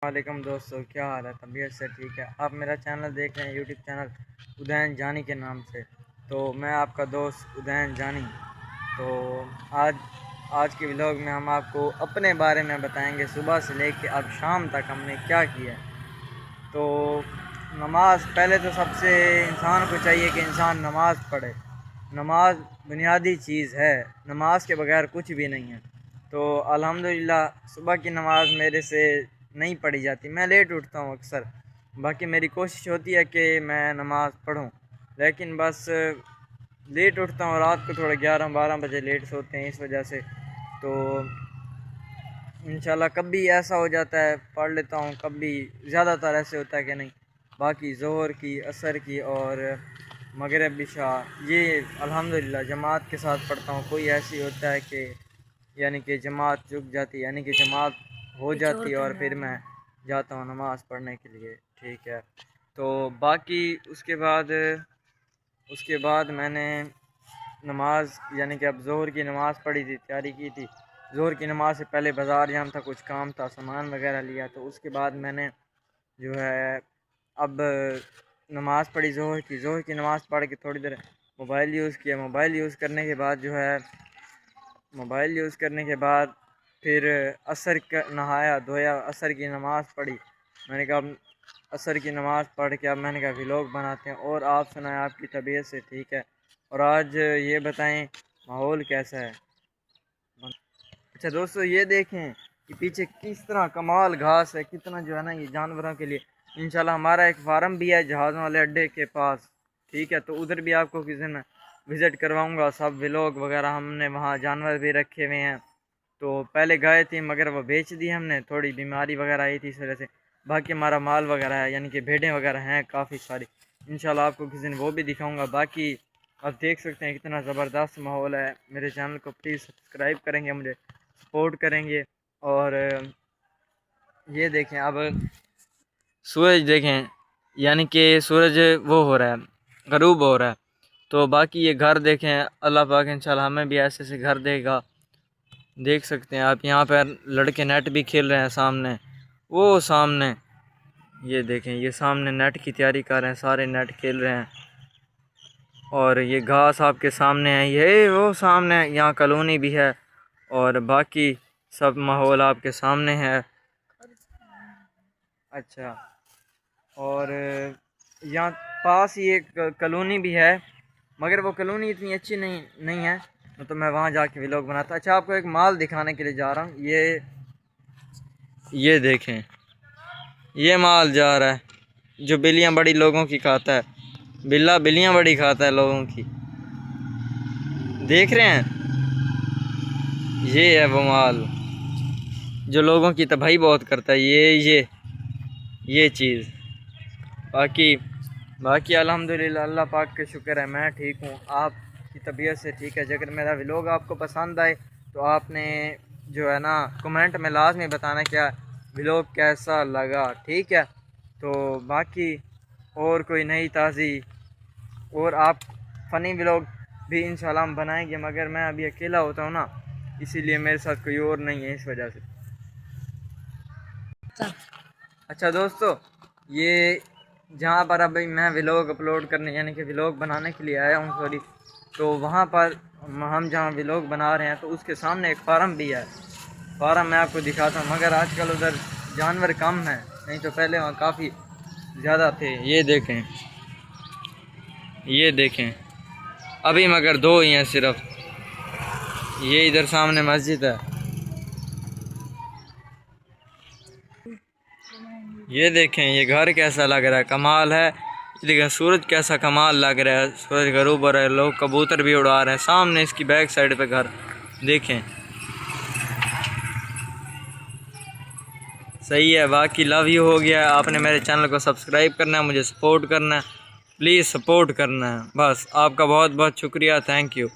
वालेकुम दोस्तों, क्या हाल है? तबीयत से ठीक है? आप मेरा चैनल देख रहे हैं, यूट्यूब चैनल उदयन जानी के नाम से। तो मैं आपका दोस्त उदयन जानी। तो आज आज के व्लॉग में हम आपको अपने बारे में बताएंगे, सुबह से लेकर अब शाम तक हमने क्या किया। तो नमाज, पहले तो सबसे इंसान को चाहिए कि इंसान नमाज़ पढ़े। नमाज बुनियादी चीज़ है, नमाज के बगैर कुछ भी नहीं है। तो अल्हम्दुलिल्लाह सुबह की नमाज़ मेरे से नहीं पढ़ी जाती, मैं लेट उठता हूँ अक्सर। बाकी मेरी कोशिश होती है कि मैं नमाज़ पढ़ूँ, लेकिन बस लेट उठता हूँ। रात को थोड़ा 11-12 बजे लेट सोते हैं, इस वजह से। तो इंशाल्लाह कभी ऐसा हो जाता है पढ़ लेता हूँ, कभी ज़्यादातर ऐसे होता है कि नहीं। बाकी ज़ोहर की, असर की और मगरिब इशा ये अल्हम्दुलिल्लाह जमात के साथ पढ़ता हूँ। कोई ऐसी होता है कि यानी कि जमात चुक जाती, यानी कि जमात हो जाती है और फिर मैं जाता हूँ नमाज़ पढ़ने के लिए, ठीक है। तो बाकी उसके बाद मैंने नमाज यानी कि अब ज़ोहर की नमाज़ पढ़ी थी, तैयारी की थी। ज़ोहर की नमाज़ से पहले बाज़ार जाना था, कुछ काम था, सामान वगैरह लिया। तो उसके बाद मैंने जो है अब नमाज़ पढ़ी ज़ोहर की नमाज़ पढ़ के थोड़ी देर मोबाइल यूज़ किया। मोबाइल यूज़ करने के बाद फिर असर का नहाया धोया, असर की नमाज़ पढ़ी। मैंने कहा अब असर की नमाज़ पढ़ के अब मैंने कहा व्लॉग बनाते हैं। और आप सुनाएं, आपकी तबीयत से ठीक है? और आज ये बताएं माहौल कैसा है? अच्छा दोस्तों, ये देखें कि पीछे किस तरह कमाल घास है, कितना जो है ना ये जानवरों के लिए। इंशाल्लाह हमारा एक फार्म भी है जहाज़ों वाले अड्डे के पास, ठीक है। तो उधर भी आपको किसी दिन विज़िट करवाऊंगा। सब व्लॉग वगैरह, हमने वहाँ जानवर भी रखे हुए हैं। तो पहले गाय थी मगर वो बेच दी हमने, थोड़ी बीमारी वगैरह आई थी इस वजह से। बाकी हमारा माल वगैरह है, यानी कि भेड़ें वगैरह हैं काफ़ी सारी। इंशाल्लाह आपको किसी दिन वो भी दिखाऊंगा। बाकी आप देख सकते हैं कितना ज़बरदस्त माहौल है। मेरे चैनल को प्लीज़ सब्सक्राइब करेंगे, मुझे सपोर्ट करेंगे। और ये देखें अब सूरज देखें, यानी कि सूरज वो हो रहा है, गरूब हो रहा है। तो बाकी ये घर देखें, अल्लाह पाक इंशाल्लाह हमें भी ऐसे ऐसे घर देगा। देख सकते हैं आप, यहाँ पर लड़के नेट भी खेल रहे हैं सामने, वो सामने ये देखें, ये सामने नेट की तैयारी कर रहे हैं, सारे नेट खेल रहे हैं। और ये घास आपके सामने है, ये वो सामने यहाँ कॉलोनी भी है। और बाकी सब माहौल आपके सामने है। अच्छा, और यहाँ पास ही एक कॉलोनी भी है, मगर वो कॉलोनी इतनी अच्छी नहीं है। तो मैं वहाँ जाके व्लॉग बनाता। अच्छा, आपको एक माल दिखाने के लिए जा रहा हूँ। ये देखें, ये माल जा रहा है जो बिल्लियाँ बड़ी लोगों की खाता है। बिल्लियाँ बड़ी खाता है लोगों की, देख रहे हैं? ये है वो माल जो लोगों की तबाही बहुत करता है, ये चीज़। बाकी अल्हम्दुलिल्लाह अल्लाह पाक के शुक्र है, मैं ठीक हूँ, आपकी तबीयत से ठीक है। अगर मेरा व्लॉग आपको पसंद आए तो आपने जो है ना कमेंट में लाजमी बताना क्या व्लॉग कैसा लगा, ठीक है। तो बाकी और कोई नई ताज़ी और आप फ़नी व्लॉग भी इंशाल्लाह हम बनाएंगे, मगर मैं अभी अकेला होता हूँ ना, इसीलिए मेरे साथ कोई और नहीं है, इस वजह से। अच्छा दोस्तों, ये जहाँ पर अभी मैं व्लॉग अपलोड करने यानी कि व्लॉग बनाने के लिए आया हूँ, सॉरी, तो वहाँ पर हम जहाँ व्लॉग बना रहे हैं तो उसके सामने एक फार्म भी है। फार्म मैं आपको दिखाता हूँ, मगर आजकल उधर जानवर कम हैं, नहीं तो पहले वहाँ काफ़ी ज़्यादा थे। ये देखें अभी मगर दो ही हैं सिर्फ। ये इधर सामने मस्जिद है, ये देखें ये घर कैसा लग रहा है, कमाल है। देखें सूरज कैसा कमाल लग रहा है, सूरज गरूब हो रहा है, लोग कबूतर भी उड़ा रहे हैं। सामने इसकी बैक साइड पे घर देखें, सही है। बाकी लव यू हो गया। आपने मेरे चैनल को सब्सक्राइब करना है, मुझे सपोर्ट करना है, प्लीज़ सपोर्ट करना है। बस आपका बहुत बहुत शुक्रिया, थैंक यू।